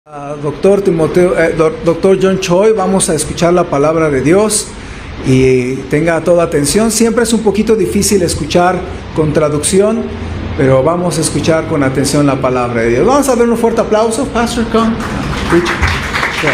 Doctor John Choi, vamos a escuchar la palabra de Dios y tenga toda atención. Siempre es un poquito difícil escuchar con traducción, pero vamos a escuchar con atención la palabra de Dios. Vamos a dar un fuerte aplauso. Pastor, come. Preach. Yes.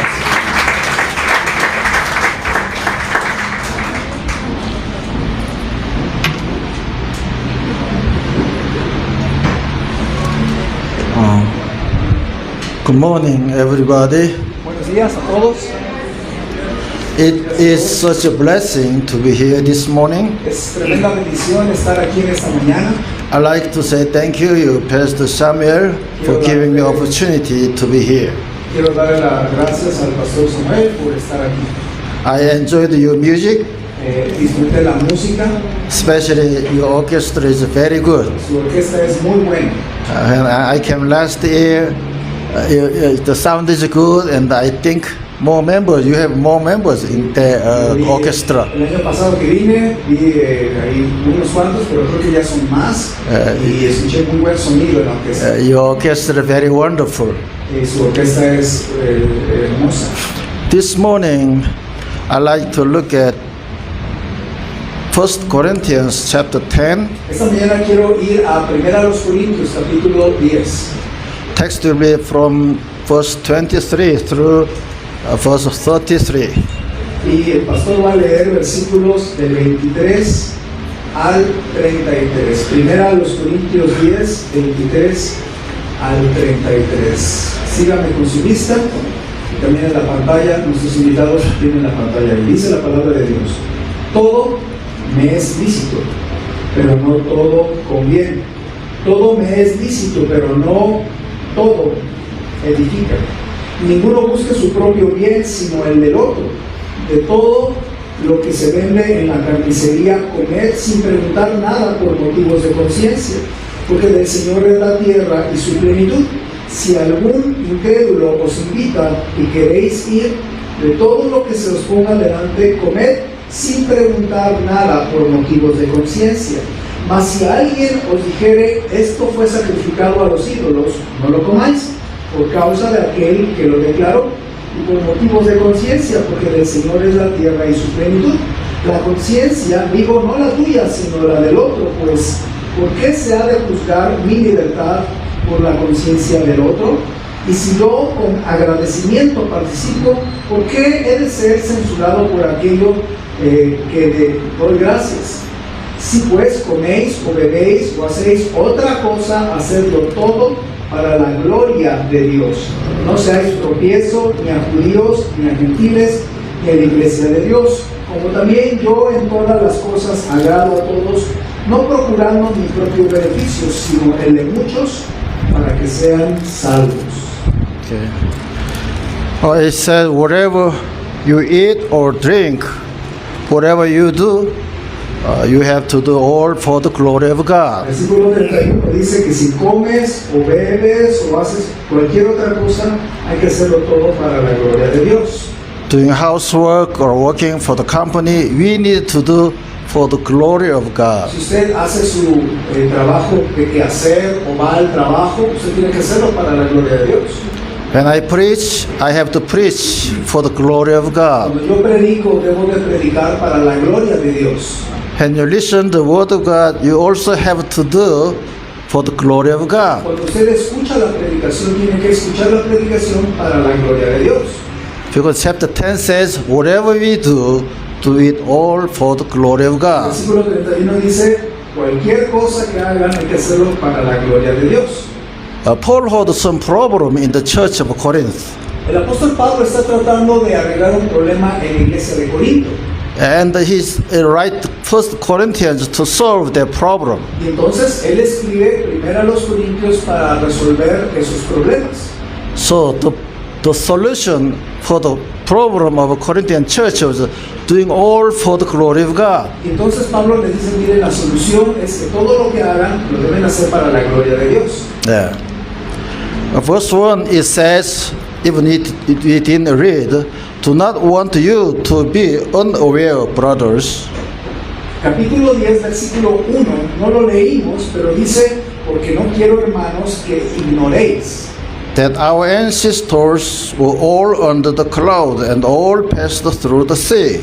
Good morning, everybody. Buenos días a todos. It is such a blessing to be here this morning. Es tremenda bendición estar aquí en esta mañana. I'd like to say thank you, Pastor Samuel, for giving me opportunity to be here. Quiero darle las gracias al Pastor Samuel por estar aquí. I enjoyed your music, Disfruté la música. especially your orchestra is very good. Su orquesta es muy buena. And I came last year. The sound is good, and I think more members. You have more members in the orchestra. El año pasado que vine, vi ahí unos cuantos, pero creo que ya son más. Y escuché muy buen sonido en la orquesta. Your orchestra very wonderful. Su orquesta es hermosa. This morning, I like to look at 1 Corinthians chapter 10. Esta mañana quiero ir a 1 Corintios capítulo 10. Text will be from verse 23 through verse 33. Y el pastor va a leer versículos del 23 al 33. Primera a los Corintios 10, 23 al 33. Sígame con su vista. Y también en la pantalla, nuestros invitados tienen la pantalla. Y dice la palabra de Dios: todo me es lícito, pero no todo conviene. Todo me es lícito, pero no todo edifica. Ninguno busque su propio bien, sino el del otro. De todo lo que se vende en la carnicería, comed sin preguntar nada por motivos de conciencia, porque del Señor es la tierra y su plenitud. Si algún incrédulo os invita y queréis ir, de todo lo que se os ponga delante, comed sin preguntar nada por motivos de conciencia. Mas si alguien os dijere, esto fue sacrificado a los ídolos, no lo comáis, por causa de aquel que lo declaró, y por motivos de conciencia, porque del Señor es la tierra y su plenitud. La conciencia, digo, no la tuya, sino la del otro, pues, ¿por qué se ha de juzgar mi libertad por la conciencia del otro? Y si yo con agradecimiento participo, ¿por qué he de ser censurado por aquello que doy gracias? Si pues coméis o bebéis o hacéis otra cosa, hacedlo todo para la gloria de Dios. No seáis tropiezo ni a judíos, ni a gentiles, ni a la iglesia de Dios. Como también yo en todas las cosas agrado a todos, no procurando mi propio beneficio, sino el de muchos, para que sean salvos. Okay. Oh, it says, whatever you eat or drink, whatever you do, you have to do all for the glory of God. El versículo 31 dice que si comes o bebes o haces cualquier otra cosa, hay que hacerlo todo para la gloria de Dios. Doing housework or working for the company, we need to do for the glory of God. Si usted hace su trabajo de quehacer o va al trabajo, usted tiene que hacerlo para la gloria de Dios. When I preach, I have to preach for the glory of God. Cuando yo predico, debo de predicar para la gloria de Dios. When you listen to the word of God, you also have to do for the glory of God. Cuando usted escucha la predicación, tiene que escuchar la predicación para la gloria de Dios. Because chapter 10 says, whatever we do it all for the glory of El God. versículo 31 dice, cualquier cosa que hagan hay que hacerlo para la gloria de Dios. Paul had some problem in the church of Corinth. El apóstol Pablo está tratando de arreglar un problema en la iglesia de Corinto. And he's write 1 Corinthians to solve their problem. Y entonces él escribe primero a los Corintios para resolver esos problemas. So the solution for the problem of a Corinthian church was doing all for the glory of God. Y entonces Pablo les dice, miren, la solución es que todo lo que hagan lo deben hacer para la gloria de Dios. Yeah. Verse 1, it says, even we didn't read, do not want you to be unaware, brothers. Capítulo 10, versículo 1, no lo leímos, pero dice, porque no quiero, hermanos, que ignoréis. that our ancestors were all under the cloud and all passed through the sea.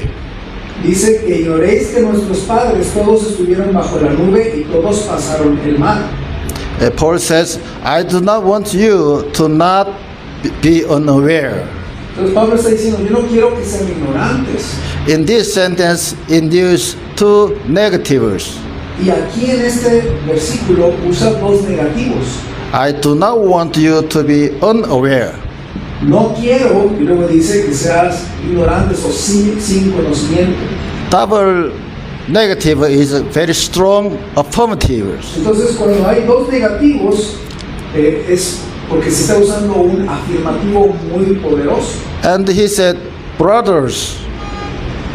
Dice que ignoréis que nuestros padres todos estuvieron bajo la nube y todos pasaron el mar. Paul says, I do not want you to not be unaware. Entonces Pablo está diciendo, yo no quiero que sean ignorantes. In this sentence, in use two negatives. Y aquí en este versículo usa dos negativos. I do not want you to be unaware. No quiero, y luego dice que seas ignorantes o sin conocimiento. Double negative is a very strong affirmative. Entonces cuando hay dos negativos es porque se está usando un afirmativo muy poderoso. And he said, brothers.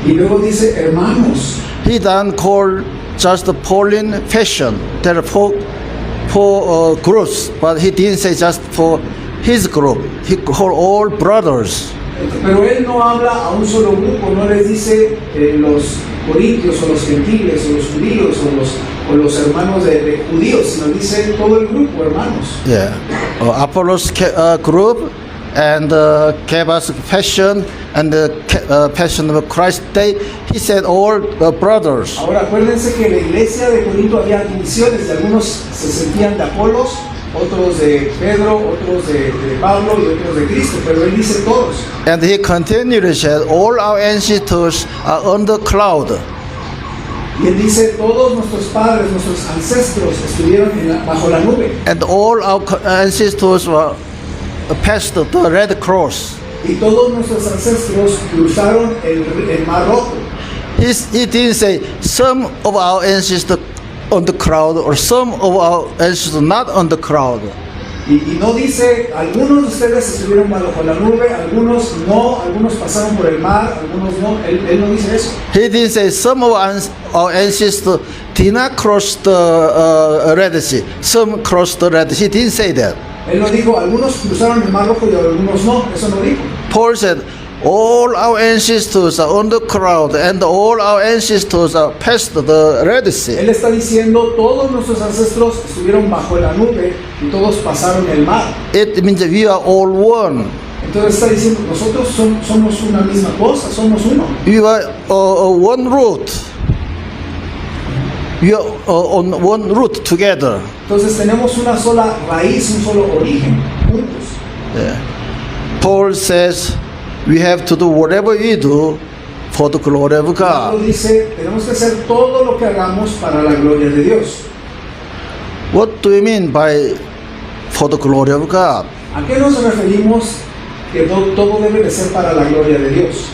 Y luego dice hermanos. He don't call just the Pauline fashion. There are four groups, but he didn't say just for his group. He called all brothers. Pero él no habla a un solo grupo, no les dice los corintios o los gentiles o los judíos o los hermanos de judíos, sino dice todo el grupo, hermanos. Yeah, Apollos group and Cephas fashion and the Passion of Christ Day. He said all brothers. Ahora acuérdense que en la iglesia de Corinto había divisiones, de algunos se sentían de Apolos, otros de Pedro, otros de Pablo y otros de Cristo, pero él dice todos. And he continued to say, all our ancestors are under cloud. Y él dice, todos nuestros padres, nuestros ancestros estuvieron bajo la nube. And all our ancestors were past the Red Cross. Y todos nuestros ancestros cruzaron el Mar Rojo. He didn't say some of our ancestors on the crowd or some of our ancestors not on the crowd. Y no dice, algunos de ustedes estuvieron bajo la nube, algunos no, algunos pasaron por el mar, algunos no. Él no dice eso. He didn't say some of our ancestors did not cross the Red Sea. Some crossed the Red Sea. He didn't say that. Él no dijo, algunos cruzaron el Mar Rojo y algunos no. Eso no dijo. Paul said, all our ancestors are on the crowd and all our ancestors are past the Red Sea. Él está diciendo, todos nuestros ancestros estuvieron bajo la nube y todos pasaron el mar. It means we are all one. Entonces está diciendo, nosotros somos una misma cosa, somos uno. We are one root. We are on one root together. Entonces tenemos una sola raíz, un solo origen, juntos. Yeah. Paul says we have to do whatever we do for the glory of God. Pablo dice, tenemos que hacer todo lo que hagamos para la gloria de Dios. What do we mean by for the glory of God? ¿A qué nos referimos que todo debe de ser para la gloria de Dios?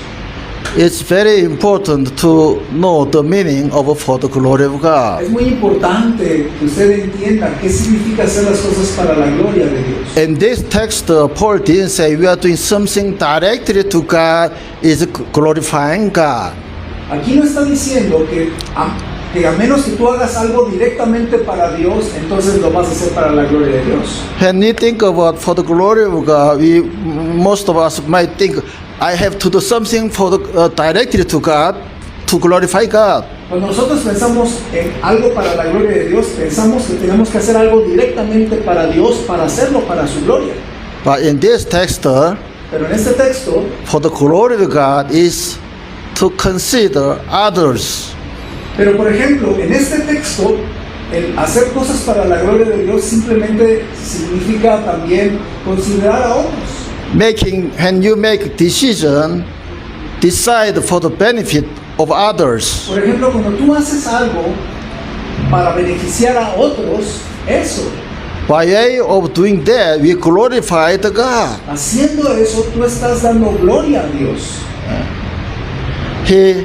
It's very important to know the meaning of for the glory of God. Es muy importante que usted entienda qué significa hacer las cosas para la gloria de Dios. In this text, Paul didn't say we are doing something directly to God is glorifying God. Aquí no está diciendo que a menos que tú hagas algo directamente para Dios, entonces lo vas a hacer para la gloria de Dios. When we think about for the glory of God, most of us might think I have to do something for directly to God to glorify God. Cuando nosotros pensamos en algo para la gloria de Dios, pensamos que tenemos que hacer algo directamente para Dios, para hacerlo para su gloria. But in this text, Pero en este texto, for the glory of God is to consider others. pero por ejemplo, en este texto, el hacer cosas para la gloria de Dios simplemente significa también considerar a otros. When you make decision, decide for the benefit of others. Por ejemplo, cuando tú haces algo para beneficiar a otros, eso, By way of doing that, we glorify the God. haciendo eso, tú estás dando gloria a Dios. He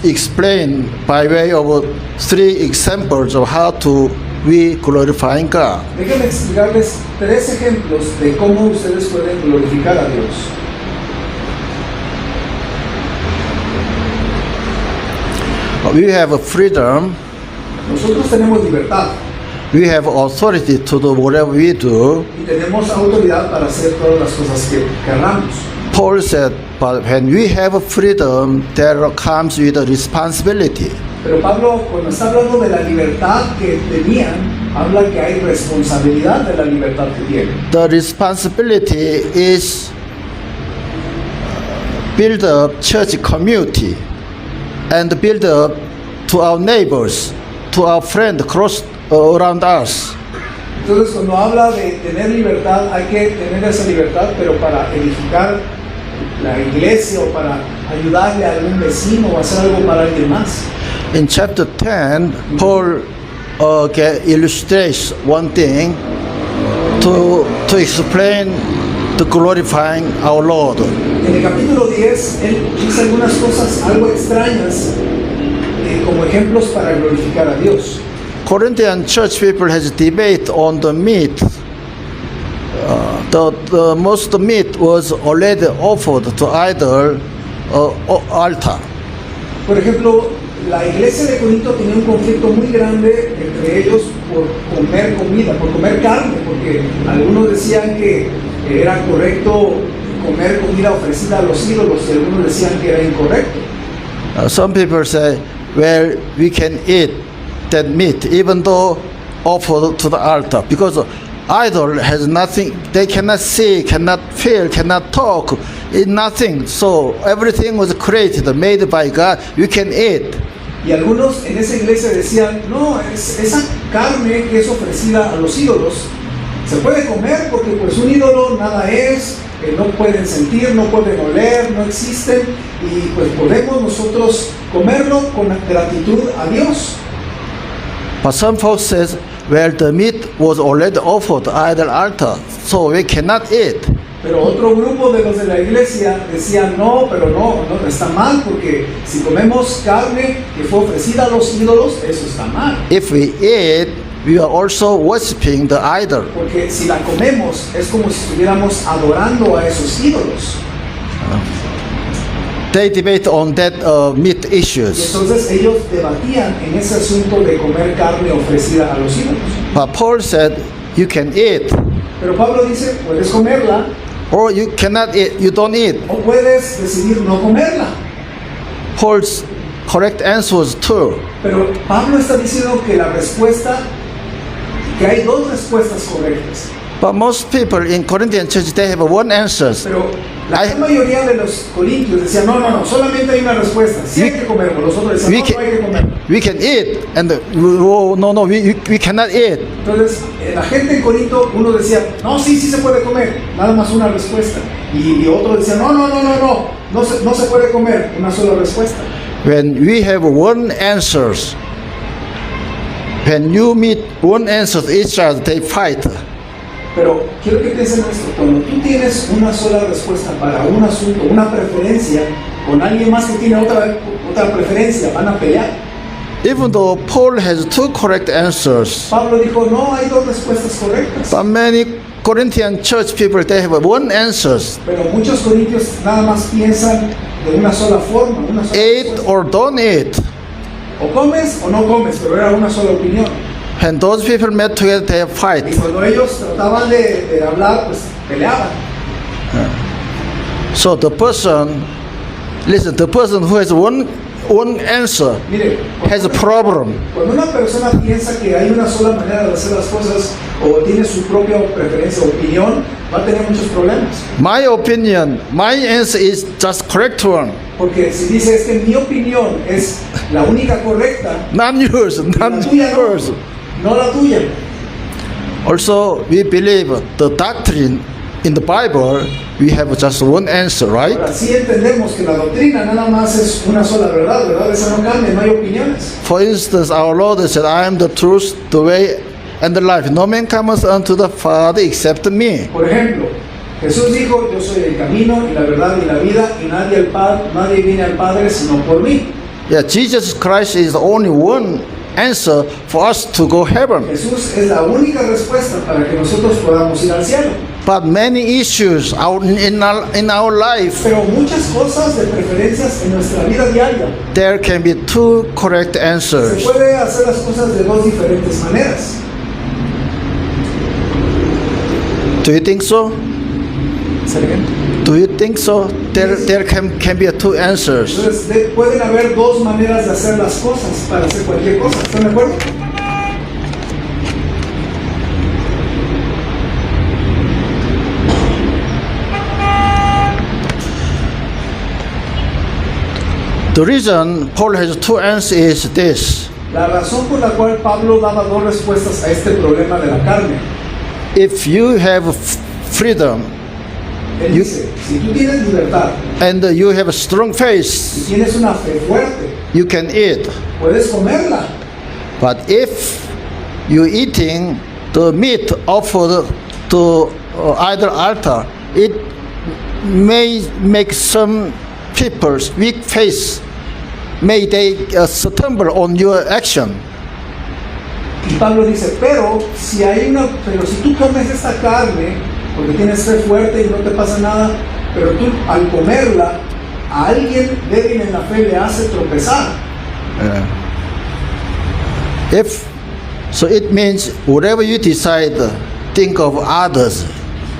explained by way of 3 examples of how to we glorify God. Déjenme explicarles 3 ejemplos de cómo ustedes pueden glorificar a Dios. We have a freedom. Nosotros tenemos libertad We have authority to do whatever we do. y tenemos autoridad para hacer todas las cosas que queramos. Paul said, but when we have freedom, there comes with a responsibility. Pero Pablo, cuando está hablando de la libertad que tenían, habla que hay responsabilidad de la libertad que tiene. The responsibility is build up church community and build up to our neighbors, to our friends close around us. Entonces, cuando habla de tener libertad, hay que tener esa libertad, pero para edificar la iglesia o para ayudarle a algún vecino o hacer algo para alguien más. In chapter 10, Paul illustrates one thing to explain the glorifying our Lord. En el capítulo 10, él dice algunas cosas algo extrañas como ejemplos para glorificar a Dios. Corinthian church people has debate on the meat. The most meat was already offered to idol altar. Por ejemplo, la iglesia de Corinto tenía un conflicto muy grande entre ellos por comer comida, por comer carne, porque algunos decían que era correcto comer comida ofrecida a los ídolos y algunos decían que era incorrecto. Some people say, well, we can eat that meat even though offered to the altar, because idol has nothing, they cannot see, cannot feel, cannot talk, it's nothing. So everything was created, made by God, you can eat. Y algunos en esa iglesia decían, no, esa carne que es ofrecida a los ídolos se puede comer porque pues un ídolo nada es, no pueden sentir, no pueden oler, no existen y pues podemos nosotros comerlo con gratitud a Dios. But some folks says, well, the meat was already offered to idol altar, so we cannot eat. Pero otro grupo de los de la iglesia decían, no, pero no está mal, porque si comemos carne que fue ofrecida a los ídolos, eso está mal. If we eat, we are also worshiping the idol. Porque si la comemos, es como si estuviéramos adorando a esos ídolos. They debate on that meat Y issues. entonces ellos debatían en ese asunto de comer carne ofrecida a los ídolos. But Paul said, you can eat, Pero Pablo dice, puedes comerla or you cannot eat, you don't eat. o puedes decidir no comerla. Paul's correct answer was two. Pero Pablo está diciendo que la respuesta, que hay dos respuestas correctas. But most people in Corinthian church, they have one answer. Pero la gran mayoría de los corintios decían, no, solamente hay una respuesta, sí hay que comerlo. Los otros decían, no hay que comerlo. We can eat, and no, we cannot eat. Entonces, la gente en Corinto, uno decía, no, sí se puede comer, nada más una respuesta. Y otro decía, no se puede comer, una sola respuesta. When we have one answer, when you meet one answer to each other, they fight. Pero quiero que piensen esto, cuando tú tienes una sola respuesta para un asunto, una preferencia, con alguien más que tiene otra preferencia, van a pelear. Even though Paul has two correct answers, Pablo dijo, no, hay dos respuestas correctas. but many Corinthian church people, they have one answer. Pero muchos corintios nada más piensan de una sola forma, una sola Eat respuesta. or don't eat. O comes o no comes, pero era una sola opinión. When those people met together, they Y fight. cuando ellos trataban de hablar, pues peleaban. So the person who has one answer Mire, has a problem. cuando una persona piensa que hay una sola manera de hacer las cosas o tiene su propia preferencia o opinión, va a tener muchos problemas. My opinion, my answer is just correct one. Porque si dice, es que mi opinión es la única correcta, Not yours, y la not tuya yours. no la tuya. Also, we believe the doctrine in the Bible, we have just one answer, right? Ahora sí entendemos que la doctrina nada más es una sola verdad, ¿verdad? Esa no cambia, no hay opiniones. For instance, our Lord said, I am the truth, the way, and the life. No man comes unto the Father except me. Por ejemplo, Jesús dijo, yo soy el camino y la verdad y la vida y nadie viene al Padre sino por mí. Yeah, Jesus Christ is the only one answer for us to go heaven. Jesús es la única respuesta para que nosotros podamos ir al cielo. But many issues out in our life, Pero muchas cosas de preferencias en nuestra vida diaria, there can be two correct se answers. puede hacer las cosas de dos diferentes maneras. Do you think so? Do you think so? There can be two answers. Entonces pueden haber dos maneras de hacer las cosas para hacer cualquier cosa. ¿Están de acuerdo? The reason Paul has two answers is this. La razón por la cual Pablo daba dos respuestas a este problema de la carne. If you have freedom Él dice, si tú tienes libertad and you have a strong y faith, tienes una fe fuerte, you can eat. puedes comerla. But if you eating the meat offered to either altar, it may make some people's weak faith, may they stumble on your action. Y Pablo dice, pero si tú comes esta carne, porque tienes fe fuerte y no te pasa nada, pero tú al comerla, a alguien débil en la fe le hace tropezar. So it means whatever you decide, think of others.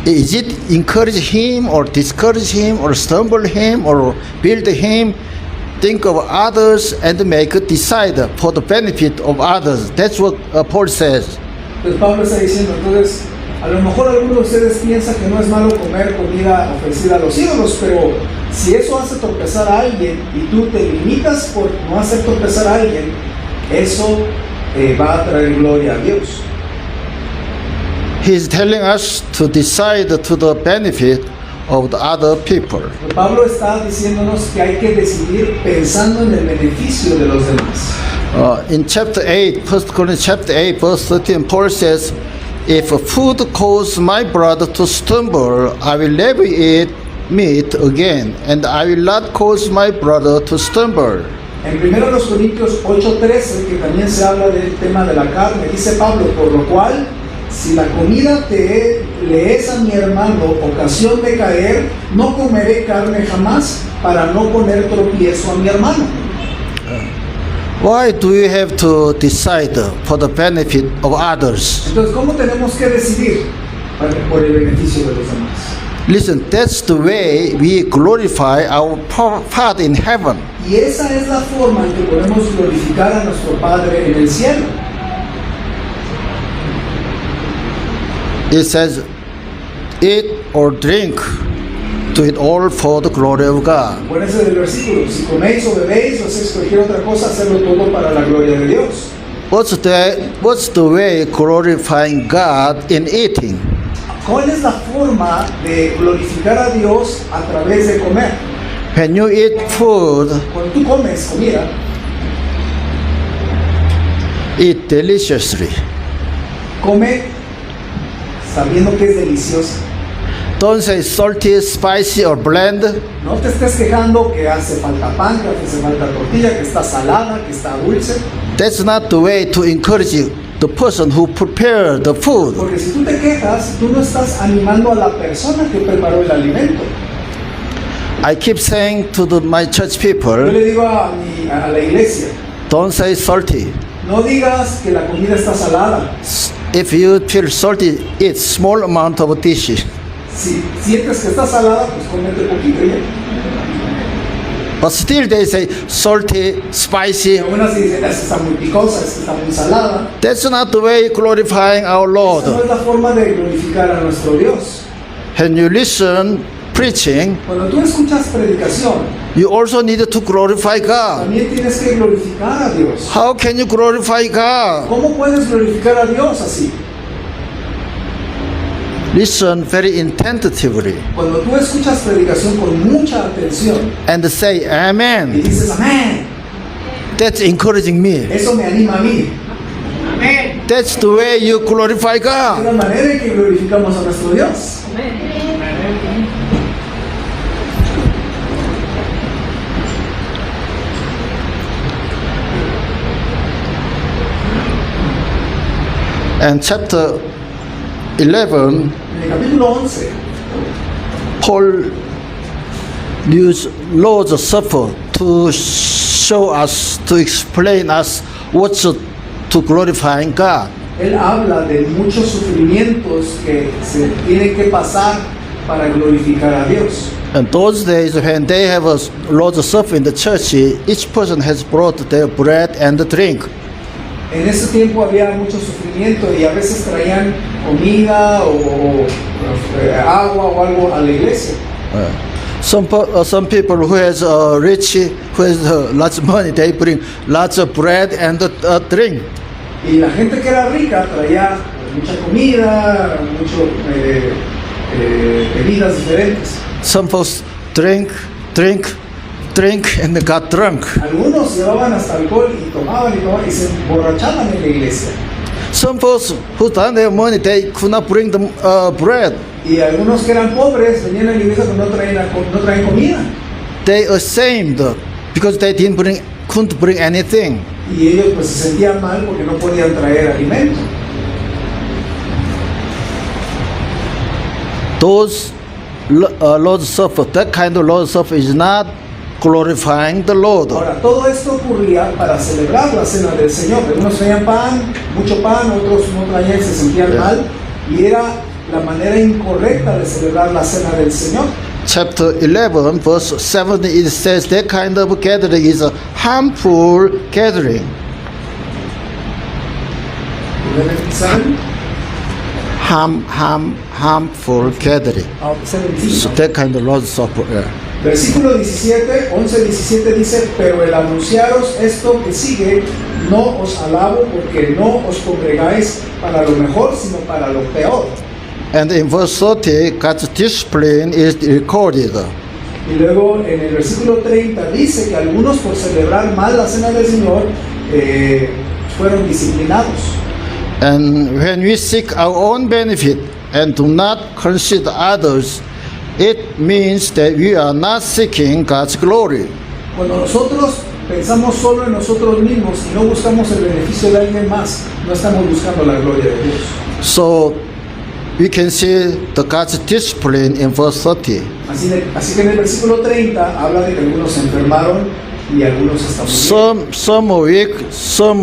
Is it encourage him or discourage him or stumble him or build him? Think of others and make a decide for the benefit of others. That's what Paul says. Pues Pablo está diciendo, entonces, a lo mejor algunos de ustedes piensan que no es malo comer comida ofrecida a los ídolos, pero si eso hace tropezar a alguien y tú te limitas por no hacer tropezar a alguien, eso va a traer gloria a Dios. He's telling us to decide to the benefit of the other people. Pablo está diciéndonos que hay que decidir pensando en el beneficio de los demás. In chapter 8, 1 Corinthians chapter 8, verse 13, Paul says, if food causes my brother to stumble, I will never eat meat again, and I will not cause my brother to stumble. En 1 Corintios 8:13, que también se habla del tema de la carne, dice Pablo, por lo cual, si la comida le es a mi hermano ocasión de caer, no comeré carne jamás para no poner tropiezo a mi hermano. Why do you have to decide for the benefit of others? Entonces, ¿cómo tenemos que decidir por el beneficio de los demás? Listen, that's the way we glorify our Father in heaven. Y esa es la forma en que podemos glorificar a nuestro Padre en el cielo. It says, eat or drink, do it all for the glory of God. Acuérdense del versículo, si coméis o bebéis o hacéis cualquier otra cosa, hacerlo todo para la gloria de Dios. What's the way glorifying God in eating? ¿Cuál es la forma de glorificar a Dios a través de comer? When you eat food, Cuando tú comes comida, eat deliciously. come sabiendo que es deliciosa. Don't say salty, spicy, or bland. No te estés quejando que hace falta pan, que hace falta tortilla, que está salada, que está dulce. That's not the way to encourage the person who prepared the food. Porque si tú te quejas, tú no estás animando a la persona que preparó el alimento. I keep saying to my church Yo people, le digo a la iglesia, don't say salty. no digas que la comida está salada. If you feel salty, eat small amount of dish. Si sientes que está salada, pues comete poquito ya. But still they say salty, spicy. Y aún así dicen, esta está muy picosa, esta está muy salada. That's not the way glorifying our Esa no Lord. es la forma de glorificar a nuestro Dios. When you listen preaching, Cuando tú escuchas predicación, you also need to glorify God. también tienes que glorificar a Dios. How can you glorify God? ¿Cómo puedes glorificar a Dios así? Listen very intensively Cuando tú escuchas predicación con mucha atención and say y amen. dices amén, That's encouraging me. eso me anima a mí. That's the way you glorify Es la God. manera en que glorificamos a nuestro Dios. And chapter 11, En el capítulo 11, Paul used Lord's Supper to show us, to explain us what's to glorifying God. él habla de muchos sufrimientos que se tienen que pasar para glorificar a Dios. And those days when they have a Lord's Supper in the church, each person has brought their bread and drink. En ese tiempo había mucho sufrimiento y a veces traían comida o agua o algo a la iglesia. Some people who has rich, who has lots of money, they bring lots of bread and drink. Y la gente que era rica traía mucha comida, mucho bebidas diferentes. Some folks drink, and they got drunk. Algunos llevaban hasta alcohol y tomaban y se emborrachaban en la iglesia. Some folks who don't have money, they could not bring them bread. Y algunos que eran pobres venían a la iglesia pero no traían comida. They ashamed because they couldn't bring anything. Y ellos pues se sentían mal porque no podían traer alimento. Those Lord's Supper, that kind of Lord's Supper is not glorifying the Lord. Ahora, todo esto ocurría para celebrar la cena del Señor. Algunos traían pan, mucho pan, otros no traían, se sentían mal. Y era la manera incorrecta de celebrar la cena del Señor. Chapter 11, verse 7, it says that kind of gathering is a harmful gathering. 11:7. Harmful gathering. 17. So that kind of Lord's Supper. Yeah. Versículo 11-17 dice, pero el anunciaros esto que sigue, no os alabo porque no os congregáis para lo mejor, sino para lo peor. And in verse 30, God's discipline is recorded. Y luego en el versículo 30 dice que algunos por celebrar mal la cena del Señor fueron disciplinados. And when we seek our own benefit and do not consider others, it means that we are not seeking God's glory. Cuando nosotros pensamos solo en nosotros mismos y no buscamos el beneficio de alguien más, no estamos buscando la gloria de Dios. So we can see the God's discipline in verse 30. Así que en el versículo 30 habla de que algunos se enfermaron y algunos hasta murieron. Some are weak, some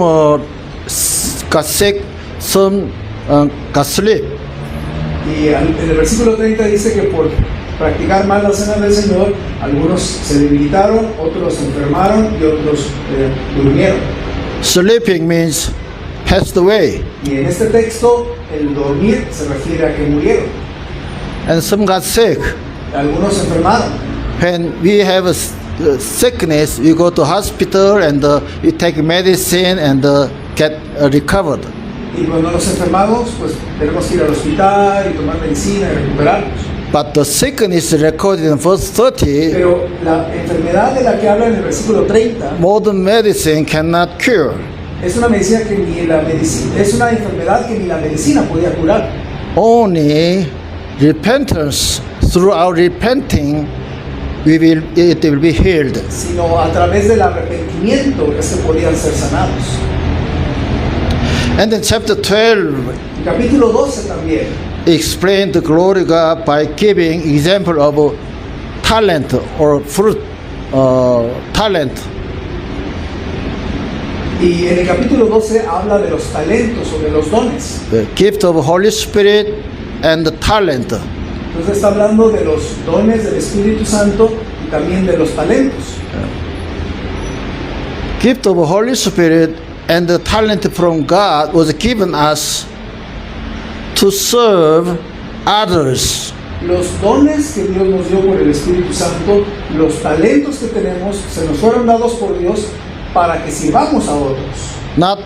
got sick, some got sleep. Y en el versículo 30 dice que por practicar mal la cena del Señor, algunos se debilitaron, otros se enfermaron y otros durmieron. Sleeping means passed away. Y en este texto, el dormir se refiere a que murieron. And some got sick. Algunos se enfermaron. When we have a sickness, we go to hospital and we take medicine and get recovered. Y cuando nos enfermamos, pues tenemos que ir al hospital y tomar medicina y recuperarnos. But the sickness recorded in verse 30, Pero la enfermedad de la que habla en el versículo 30 modern medicine cannot cure. es una medicina que ni la medicina, es una enfermedad que ni la medicina podía curar. Only repentance, through our repenting, it will be healed. Sino a través del arrepentimiento es que podían ser sanados. And in chapter 12, El capítulo 12 también explain the glory of God by giving example of talent or fruit, talent. y en el capítulo 12 habla de los talentos o de los dones. The gift of Holy Spirit and the talent. Entonces está hablando de los dones del Espíritu Santo y también de los talentos. Gift of Holy Spirit and the talent from God was given us to serve others. Los dones que Dios nos dio por el Espíritu Santo, los talentos que tenemos, se nos fueron dados por Dios para que sirvamos a otros. Not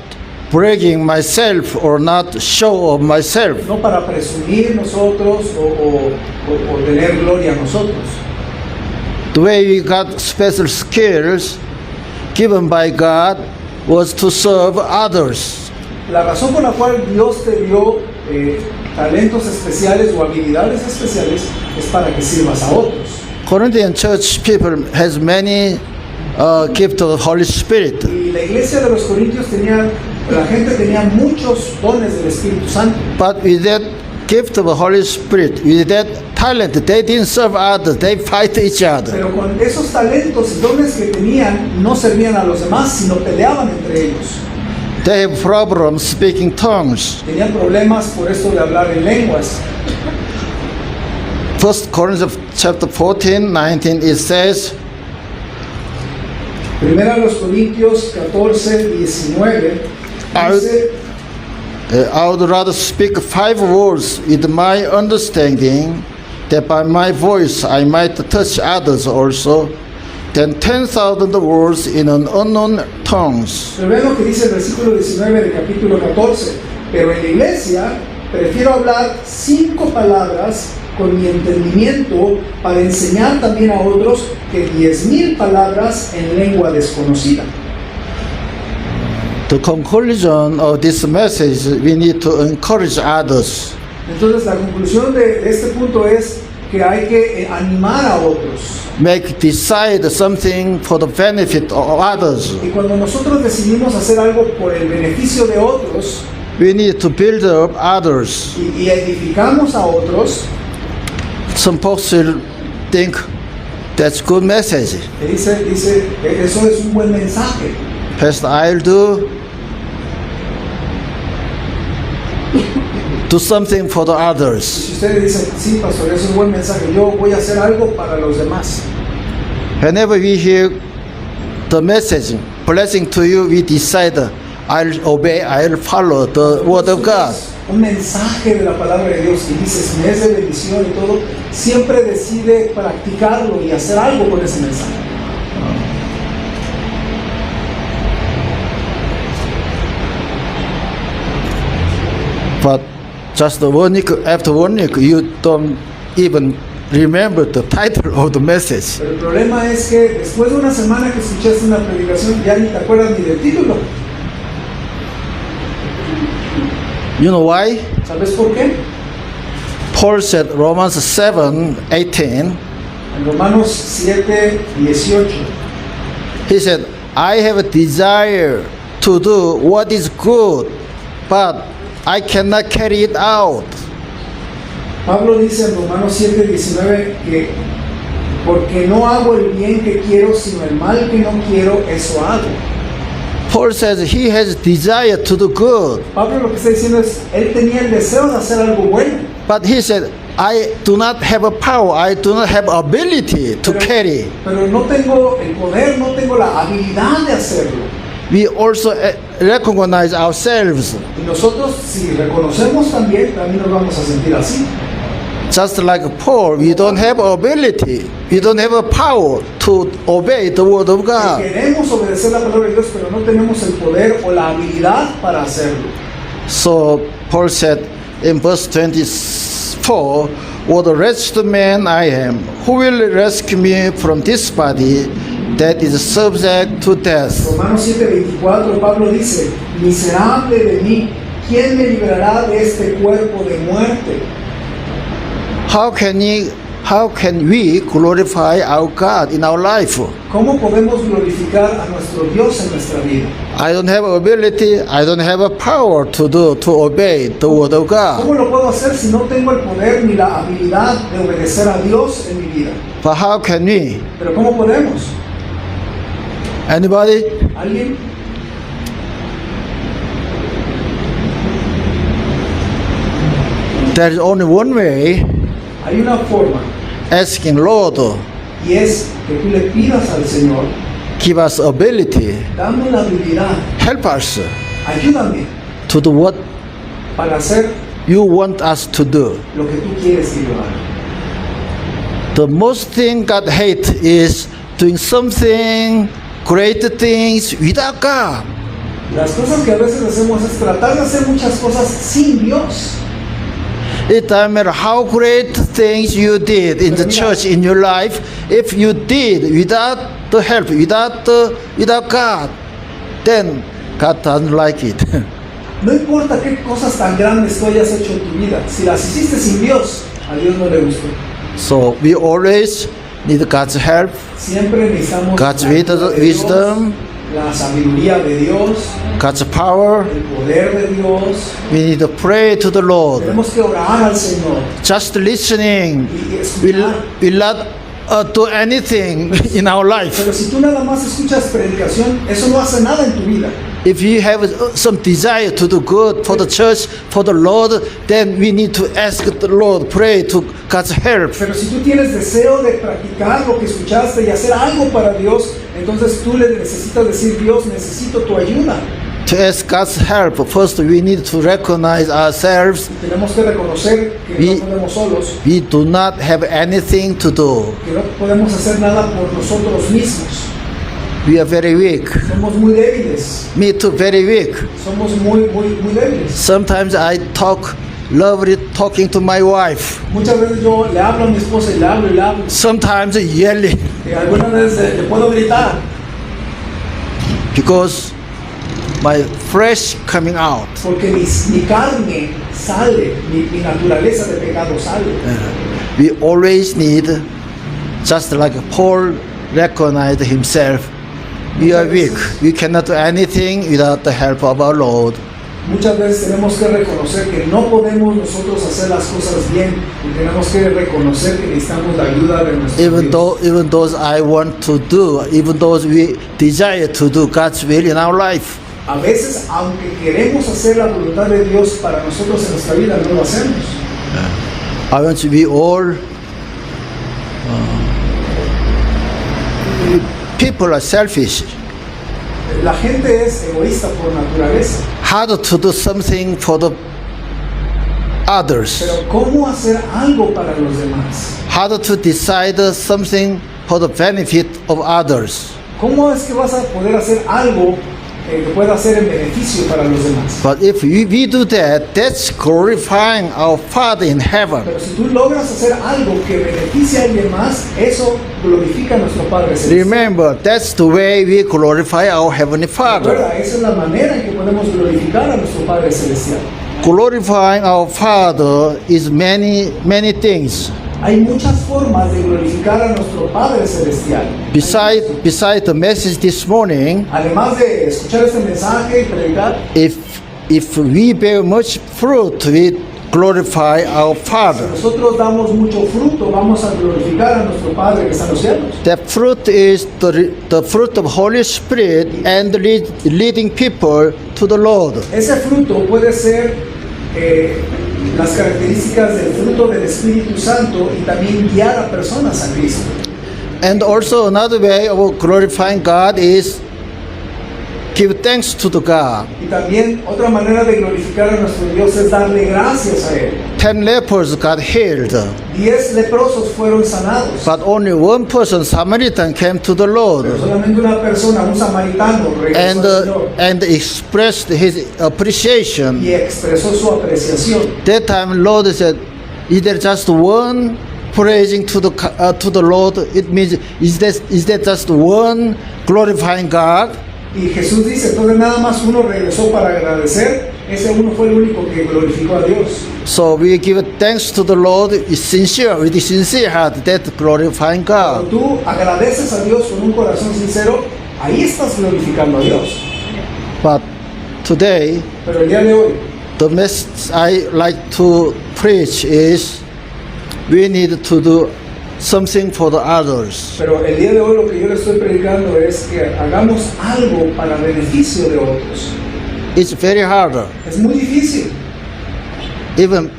bragging myself or not show of myself. No para presumir nosotros o tener gloria a nosotros. The way we got special skills given by God was to serve others. La razón por la cual Dios te dio talentos especiales o habilidades especiales es para que sirvas a otros. Corinthian church people has many gifts of the Holy Spirit. Y la iglesia de los Corintios la gente tenía muchos dones del Espíritu Santo. But with that gift of the Holy Spirit, with that talent, they didn't serve others, they fight each other. Pero con esos talentos y dones que tenían, no servían a los demás, sino peleaban entre ellos. They have problems speaking tongues. Tenían problemas por esto de hablar en lenguas. 1 Corinthians chapter 14, 19, it says, Primera los Corintios 14, 19 dice, I would rather speak 5 words with my understanding that by my voice I might touch others also, then 10,000 words in an unknown tongues. Pero vean lo que dice el versículo 19 del capítulo 14. Pero en la iglesia prefiero hablar 5 palabras con mi entendimiento para enseñar también a otros que 10,000 palabras en lengua desconocida. The conclusion of this message, we need to encourage others. Entonces la conclusión de este punto es que hay que animar a otros. Decide something for the benefit of others. Y cuando nosotros decidimos hacer algo por el beneficio de otros, We need to build up others. y edificamos a otros, Some folks will think that's good message. que dice, eso es un buen mensaje. Pastor, I'll do something for the others. Si ustedes dicen, sí, pastor, eso es un buen mensaje, yo voy a hacer algo para los demás. Whenever we hear the message, blessing to you, we decide, I'll obey, I'll follow the word of God. Un mensaje de la palabra de Dios y dices, me es de bendición y todo, siempre decide practicarlo y hacer algo con ese mensaje. But just after 1 week, you don't even remember the title of the message. Pero el problema es que después de una semana que escuchaste una predicación, ya ni te acuerdas ni del título. You know why? ¿Sabes por qué? Paul said, Romans 7:18, En Romanos 7:18, he said, I have a desire to do what is good, but I cannot carry it out. Pablo dice en Romanos 7:19 que porque no hago el bien que quiero, sino el mal que no quiero, eso hago. Paul says he has desire to do good, Pablo lo que está diciendo es, él tenía el deseo de hacer algo bueno, but he said, I do not have a power, I do not have ability to carry. pero no tengo el poder, no tengo la habilidad de hacerlo. We also recognize ourselves, Y nosotros, si reconocemos también nos vamos a sentir así. just like Paul, we don't have ability, we don't have a power to obey the word of God. Queremos obedecer la palabra de Dios, pero no tenemos el poder o la habilidad para hacerlo. So Paul said in verse 24, what a wretched man I am, who will rescue me from this body that is subject to death? Romanos 7:24, Pablo dice, miserable de mí, ¿quién me librará de este cuerpo de muerte? How can we glorify our God in our life? ¿Cómo podemos glorificar a nuestro Dios en nuestra vida? I don't have ability, I don't have a power to obey the word of God. ¿Cómo lo puedo hacer si no tengo el poder ni la habilidad de obedecer a Dios en mi vida? But how can we? Pero ¿cómo podemos? Anybody? ¿Alguien? There is only one way, Hay una forma, asking Lord, y es que tú le pidas al Señor, give us ability, dame la habilidad, help us ayúdame to do what para hacer you want us to do. lo que tú quieres que yo haga. The most thing God hates is doing something, great things without God. Las cosas que a veces hacemos es tratar de hacer muchas cosas sin Dios. It doesn't matter how great things you did in the church, in your life, if you did without the help, without God, then God doesn't like it. No importa qué cosas tan grandes tú hayas hecho en tu vida, si las hiciste sin Dios, a Dios no le gustó. So we always need God's help, Siempre necesitamos God's la ayuda de wisdom, Dios, la sabiduría de Dios, God's power. el poder de Dios. We need to pray to the Lord. Tenemos que orar al Señor Just listening y escuchar. will not do anything in our life. Pero si tú nada más escuchas predicación, eso no hace nada en tu vida. If you have some desire to do good for the church, for the Lord, then we need to ask the Lord, pray to God's help. Pero si tú tienes deseo de practicar lo que escuchaste y hacer algo para Dios, entonces tú le necesitas decir, Dios, necesito tu ayuda. To ask God's help, first we need to recognize ourselves. Tenemos que reconocer que We- no podemos solos, We do not have anything to do. que no podemos hacer nada por nosotros mismos. We are very weak. Somos muy débiles, Me too, very weak. somos muy débiles. Sometimes I talk lovely talking to my wife. Muchas veces yo le hablo a mi esposa y le hablo y le hablo. Sometimes yelling Y algunas veces le puedo gritar because my flesh coming out. porque mi carne sale, mi naturaleza de pecado sale. We always need, just like Paul recognized himself, we are weak. We cannot do anything without the help of our Lord. Muchas veces tenemos que reconocer que no podemos nosotros hacer las cosas bien y tenemos que reconocer que necesitamos la ayuda de nuestro Dios. Even those I want to do, even those we desire to do God's will in our life. A veces, aunque queremos hacer la voluntad de Dios para nosotros en nuestra vida, no lo hacemos. I want to be all. People are selfish. La gente es egoísta por naturaleza, Hard to do something for the others. pero ¿cómo hacer algo para los demás? Hard to decide something for the benefit of others. ¿Cómo es que vas a poder hacer algo que pueda ser en beneficio para los demás? But if we do that, that's glorifying our Father in heaven. Pero si tú logras hacer algo que beneficie a alguien más, eso glorifica a nuestro Padre Celestial. Remember, that's the way we glorify our Heavenly Father. Recuerda, esa es la manera en que podemos glorificar a nuestro Padre Celestial. Glorifying our Father is many things. Hay muchas formas de glorificar a nuestro Padre Celestial. Beside the message this morning, Además de escuchar este mensaje y predicar, if we bear much fruit, we glorify our Father. nosotros damos mucho fruto, vamos a glorificar a nuestro Padre que está en los cielos. That fruit is the fruit of Holy Spirit and leading people to the Lord. Ese fruto puede ser las características del fruto del Espíritu Santo y también guiar a personas a Cristo. And also another way of glorifying God is give thanks to the God. Y también otra manera de glorificar a nuestro Dios es darle gracias a Él. 10 lepers got healed, 10 leprosos fueron sanados, but only one person, Samaritan, came to the Lord pero solamente una persona, un samaritano, regresó al Señor and expressed his appreciation. y expresó su apreciación. That time, Lord said, "Is there just one praising to the Lord? It means is that just one glorifying God?" Y Jesús dice, entonces nada más uno regresó para agradecer, ese uno fue el único que glorificó a Dios. So we give thanks to the Lord with sincere heart, that glorifying Cuando God. tú agradeces a Dios con un corazón sincero, ahí estás glorificando a Dios. But today, Pero el día de hoy, the message I like to preach is we need to do something for the others. pero el día de hoy lo que yo le estoy predicando es que hagamos algo para beneficio de otros. It's very hard. Es muy difícil, Even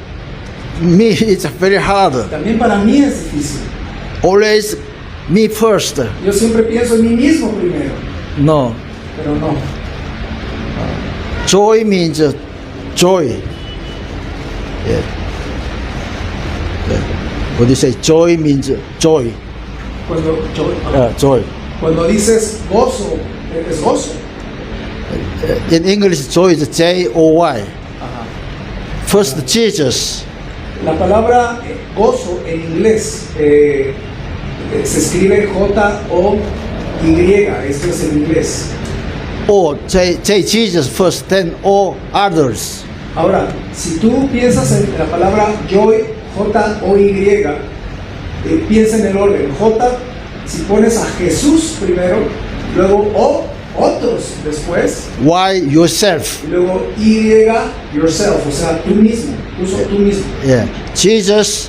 me, it's very hard. también para mí es difícil. Always me first. Yo siempre pienso en mí mismo primero, No. pero no. Joy means joy. Yeah. What do you say? Joy means joy. Joy. Cuando dices gozo, es gozo. In English, joy is J-O-Y. First, Jesus. La palabra gozo en inglés se escribe J-O-Y, esto es en inglés. Or J Jesus first, then all others. Ahora, si tú piensas en la palabra joy, J-O-Y, piensa en el orden. J, si pones a Jesús primero, luego O, otros después, Y yourself. y luego Y, yourself, o sea, tú mismo, tú mismo. Yeah. Jesus,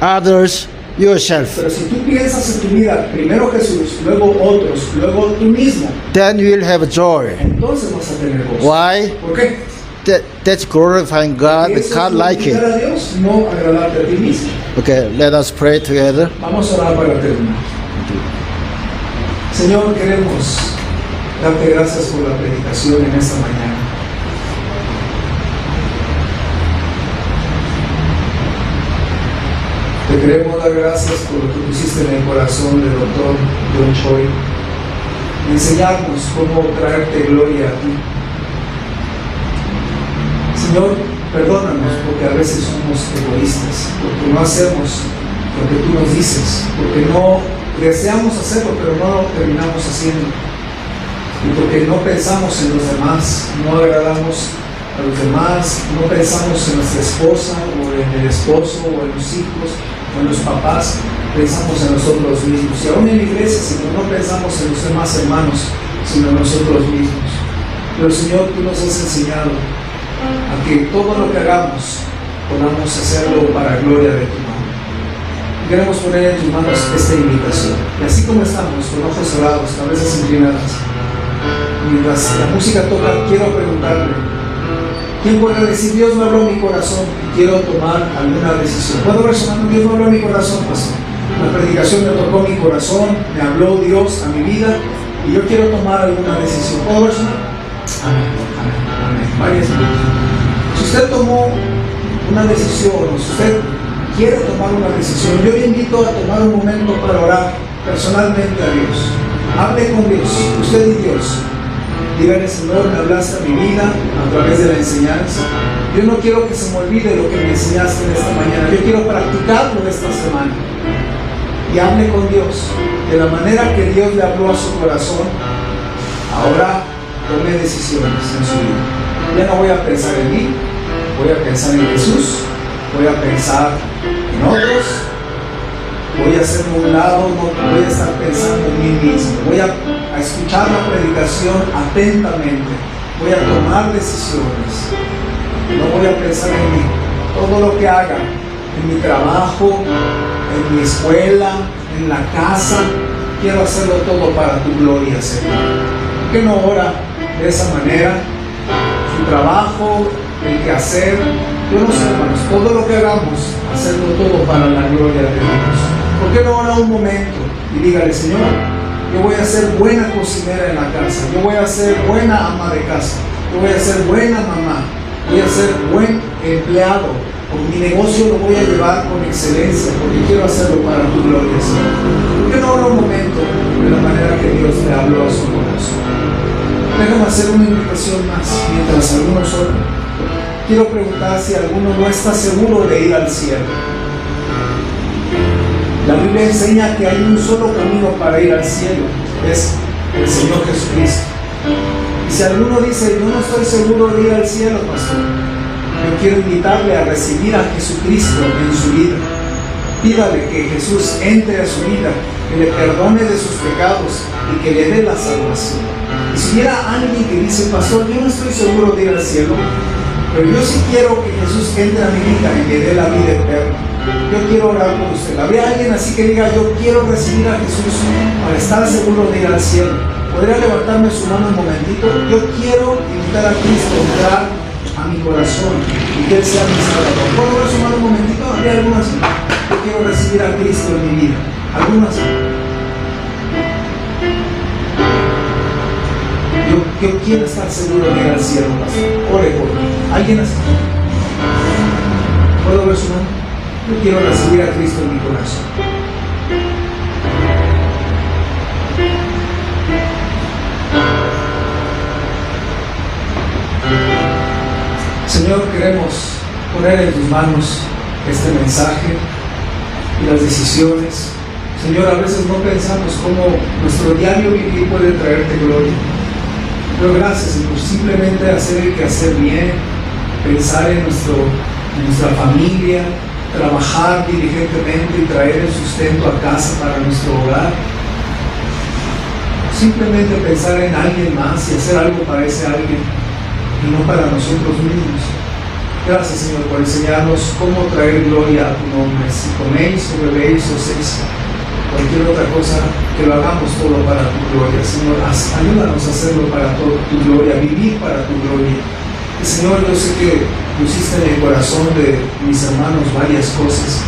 others, yourself. Pero si tú piensas en tu vida, primero Jesús, luego otros, luego tú mismo, Then you will have joy. entonces vas a tener gozo. Why? ¿Por qué? That's glorifying God. Porque eso God es like it. glorificar a Dios, no agradarte a ti mismo. Okay, let us pray together. Vamos a orar para terminar. Señor, queremos Darte gracias por la predicación en esta mañana. Te queremos dar gracias por lo que pusiste en el corazón del doctor John Choi, enseñarnos cómo traerte gloria a ti. Señor, perdónanos porque a veces somos egoístas, porque no hacemos lo que tú nos dices, porque no deseamos hacerlo, pero no lo terminamos haciendo, y porque no pensamos en los demás, no agradamos a los demás, no pensamos en nuestra esposa, o en el esposo, o en los hijos, o en los papás, pensamos en nosotros mismos. Y aún en la iglesia, Señor, no pensamos en los demás hermanos, sino en nosotros mismos. Pero Señor, tú nos has enseñado a que todo lo que hagamos podamos hacerlo para gloria de tu nombre. Queremos poner en tus manos esta invitación, y así como estamos, con ojos cerrados, cabezas inclinadas, mientras la música toca, quiero preguntarle: ¿quién puede decir, Dios me habló a mi corazón y quiero tomar alguna decisión? ¿Puedo ver su mano? Dios me habló a mi corazón, pastor. La predicación me tocó mi corazón, me habló Dios a mi vida y yo quiero tomar alguna decisión. ¿Puedo ver su mano? Amén, amén, amén. Varias veces. Si usted tomó una decisión, o si usted quiere tomar una decisión, yo le invito a tomar un momento para orar personalmente a Dios. Hable con Dios, usted y Dios. Dígale: Señor, me hablaste a mi vida a través de la enseñanza. Yo no quiero que se me olvide lo que me enseñaste en esta mañana. Yo quiero practicarlo esta semana. Y hable con Dios de la manera que Dios le habló a su corazón. Ahora tome decisiones en su vida. Ya no voy a pensar en mí, voy a pensar en Jesús, voy a pensar en otros, voy a hacerme un lado, no voy a estar pensando en mí mismo, voy a escuchar la predicación atentamente, voy a tomar decisiones, no voy a pensar en mí. Todo lo que haga en mi trabajo, en mi escuela, en la casa, quiero hacerlo todo para tu gloria, Señor. ¿Por qué no ora de esa manera? Su trabajo, el quehacer, yo no sé, hermanos, todo lo que hagamos, hacerlo todo para la gloria de Dios. ¿Por qué no ora un momento y dígale: Señor, yo voy a ser buena cocinera en la casa, yo voy a ser buena ama de casa, yo voy a ser buena mamá, voy a ser buen empleado, con mi negocio lo voy a llevar con excelencia, porque quiero hacerlo para tu gloria, Señor? ¿Por qué no ora un momento de la manera que Dios le habló a su corazón? Déjame hacer una invitación más mientras algunos oran. Quiero preguntar si alguno no está seguro de ir al cielo. La Biblia enseña que hay un solo camino para ir al cielo, es el Señor Jesucristo. Y si alguno dice: yo no estoy seguro de ir al cielo, pastor, yo quiero invitarle a recibir a Jesucristo en su vida. Pídale que Jesús entre a su vida, que le perdone de sus pecados y que le dé la salvación. Y si hubiera alguien que dice: pastor, yo no estoy seguro de ir al cielo, pero yo sí quiero que Jesús entre a mi vida y me dé la vida eterna, yo quiero orar por usted. ¿Habría alguien así que diga: yo quiero recibir a Jesús para estar seguro de ir al cielo? ¿Podría levantarme su mano un momentito? Yo quiero invitar a Cristo a entrar a mi corazón y que Él sea mi Salvador. ¿Puedo ver su mano un momentito? ¿Habría algunas? Yo quiero recibir a Cristo en mi vida. ¿Algunas? Yo quiero estar seguro de ir al cielo, pastor. Ore por mí. ¿Alguien así? ¿Puedo ver su mano? Yo quiero recibir a Cristo en mi corazón. Señor, queremos poner en tus manos este mensaje y las decisiones. Señor, a veces no pensamos cómo nuestro diario vivir puede traerte gloria. Pero gracias, Señor, simplemente hacer el quehacer bien, pensar en nuestra familia, trabajar diligentemente y traer el sustento a casa para nuestro hogar. Simplemente pensar en alguien más y hacer algo para ese alguien y no para nosotros mismos. Gracias, Señor, por enseñarnos cómo traer gloria a tu nombre. Si coméis o bebéis o hacéis cualquier otra cosa, que lo hagamos todo para tu gloria. Señor, ayúdanos a hacerlo para tu gloria, vivir para tu gloria. Y Señor, yo sé que pusiste en el corazón de mis hermanos varias cosas.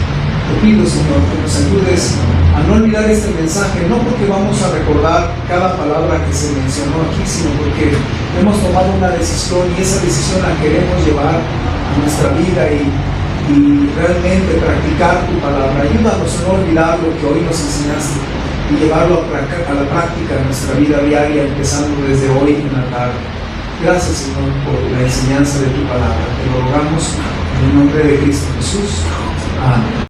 Te pido, Señor, que nos ayudes a a no olvidar este mensaje, no porque vamos a recordar cada palabra que se mencionó aquí, sino porque hemos tomado una decisión y esa decisión la queremos llevar a nuestra vida y realmente practicar tu palabra. Ayúdanos a no olvidar lo que hoy nos enseñaste y llevarlo a la práctica en nuestra vida diaria, empezando desde hoy en la tarde. Gracias, Señor, por la enseñanza de tu palabra. Te lo rogamos en el nombre de Cristo Jesús. Amén.